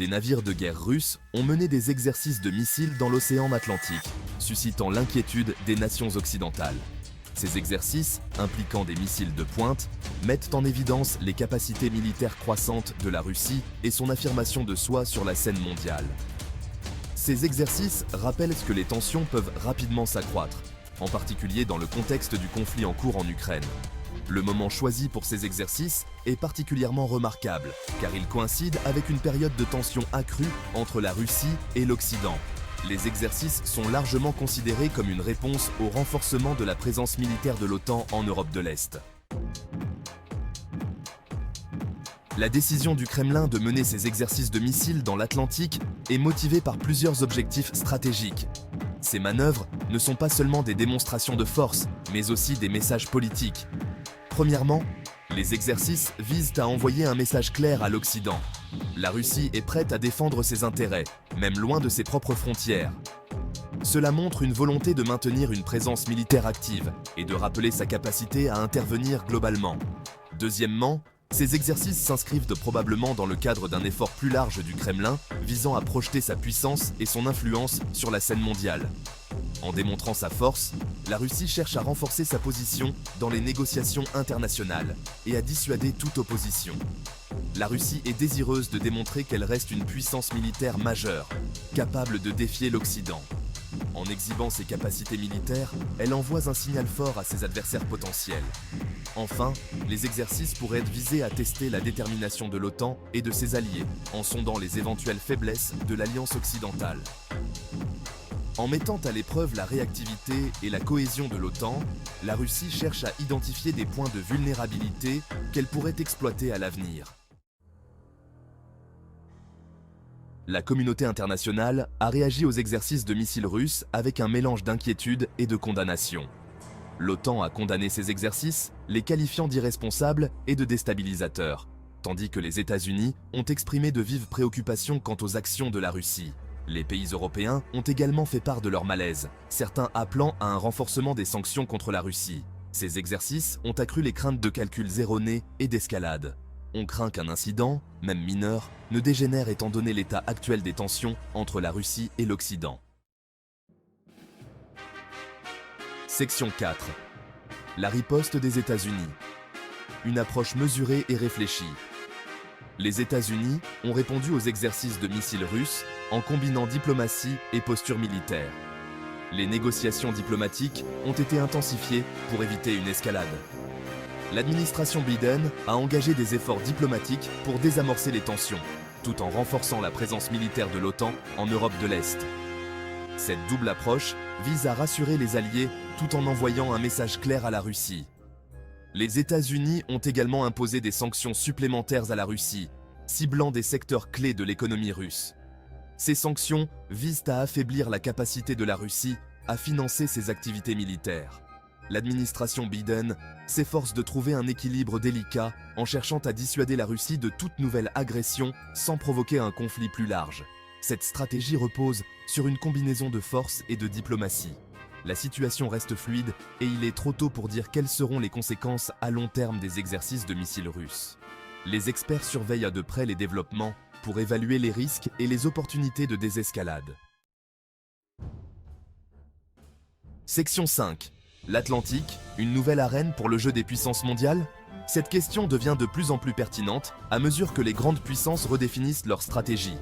les navires de guerre russes ont mené des exercices de missiles dans l'océan Atlantique, suscitant l'inquiétude des nations occidentales. Ces exercices, impliquant des missiles de pointe, mettent en évidence les capacités militaires croissantes de la Russie et son affirmation de soi sur la scène mondiale. Ces exercices rappellent que les tensions peuvent rapidement s'accroître, en particulier dans le contexte du conflit en cours en Ukraine. Le moment choisi pour ces exercices est particulièrement remarquable, car il coïncide avec une période de tension accrue entre la Russie et l'Occident. Les exercices sont largement considérés comme une réponse au renforcement de la présence militaire de l'OTAN en Europe de l'Est. La décision du Kremlin de mener ces exercices de missiles dans l'Atlantique est motivée par plusieurs objectifs stratégiques. Ces manœuvres ne sont pas seulement des démonstrations de force, mais aussi des messages politiques. Premièrement, les exercices visent à envoyer un message clair à l'Occident. La Russie est prête à défendre ses intérêts, même loin de ses propres frontières. Cela montre une volonté de maintenir une présence militaire active et de rappeler sa capacité à intervenir globalement. Deuxièmement, ces exercices s'inscrivent probablement dans le cadre d'un effort plus large du Kremlin visant à projeter sa puissance et son influence sur la scène mondiale. En démontrant sa force, la Russie cherche à renforcer sa position dans les négociations internationales et à dissuader toute opposition. La Russie est désireuse de démontrer qu'elle reste une puissance militaire majeure, capable de défier l'Occident. En exhibant ses capacités militaires, elle envoie un signal fort à ses adversaires potentiels. Enfin, les exercices pourraient être visés à tester la détermination de l'OTAN et de ses alliés, en sondant les éventuelles faiblesses de l'Alliance occidentale. En mettant à l'épreuve la réactivité et la cohésion de l'OTAN, la Russie cherche à identifier des points de vulnérabilité qu'elle pourrait exploiter à l'avenir. La communauté internationale a réagi aux exercices de missiles russes avec un mélange d'inquiétude et de condamnation. L'OTAN a condamné ces exercices, les qualifiant d'irresponsables et de déstabilisateurs, tandis que les États-Unis ont exprimé de vives préoccupations quant aux actions de la Russie. Les pays européens ont également fait part de leur malaise, certains appelant à un renforcement des sanctions contre la Russie. Ces exercices ont accru les craintes de calculs erronés et d'escalade. On craint qu'un incident, même mineur, ne dégénère étant donné l'état actuel des tensions entre la Russie et l'Occident. Section 4. La riposte des États-Unis. Une approche mesurée et réfléchie. Les États-Unis ont répondu aux exercices de missiles russes en combinant diplomatie et posture militaire. Les négociations diplomatiques ont été intensifiées pour éviter une escalade. L'administration Biden a engagé des efforts diplomatiques pour désamorcer les tensions, tout en renforçant la présence militaire de l'OTAN en Europe de l'Est. Cette double approche vise à rassurer les alliés tout en envoyant un message clair à la Russie. Les États-Unis ont également imposé des sanctions supplémentaires à la Russie, ciblant des secteurs clés de l'économie russe. Ces sanctions visent à affaiblir la capacité de la Russie à financer ses activités militaires. L'administration Biden s'efforce de trouver un équilibre délicat en cherchant à dissuader la Russie de toute nouvelle agression sans provoquer un conflit plus large. Cette stratégie repose sur une combinaison de force et de diplomatie. La situation reste fluide et il est trop tôt pour dire quelles seront les conséquences à long terme des exercices de missiles russes. Les experts surveillent de près les développements pour évaluer les risques et les opportunités de désescalade. Section 5. L'Atlantique, une nouvelle arène pour le jeu des puissances mondiales? Cette question devient de plus en plus pertinente à mesure que les grandes puissances redéfinissent leur stratégie.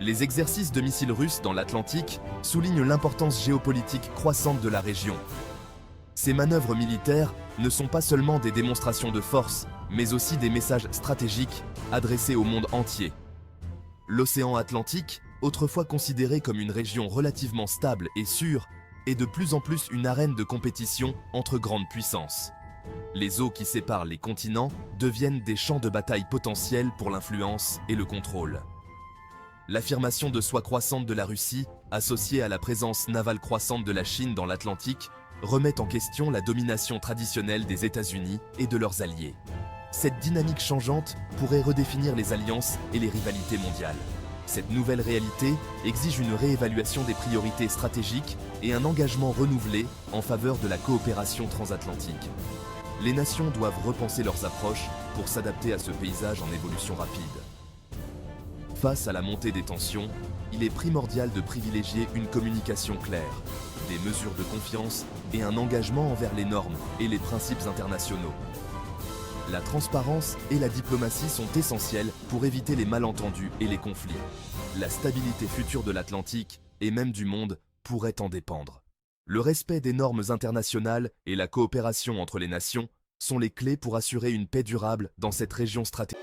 Les exercices de missiles russes dans l'Atlantique soulignent l'importance géopolitique croissante de la région. Ces manœuvres militaires ne sont pas seulement des démonstrations de force, mais aussi des messages stratégiques adressés au monde entier. L'océan Atlantique, autrefois considéré comme une région relativement stable et sûre, est de plus en plus une arène de compétition entre grandes puissances. Les eaux qui séparent les continents deviennent des champs de bataille potentiels pour l'influence et le contrôle. L'affirmation de soi croissante de la Russie, associée à la présence navale croissante de la Chine dans l'Atlantique, remet en question la domination traditionnelle des États-Unis et de leurs alliés. Cette dynamique changeante pourrait redéfinir les alliances et les rivalités mondiales. Cette nouvelle réalité exige une réévaluation des priorités stratégiques et un engagement renouvelé en faveur de la coopération transatlantique. Les nations doivent repenser leurs approches pour s'adapter à ce paysage en évolution rapide. Face à la montée des tensions, il est primordial de privilégier une communication claire, des mesures de confiance et un engagement envers les normes et les principes internationaux. La transparence et la diplomatie sont essentielles pour éviter les malentendus et les conflits. La stabilité future de l'Atlantique, et même du monde, pourrait en dépendre. Le respect des normes internationales et la coopération entre les nations sont les clés pour assurer une paix durable dans cette région stratégique.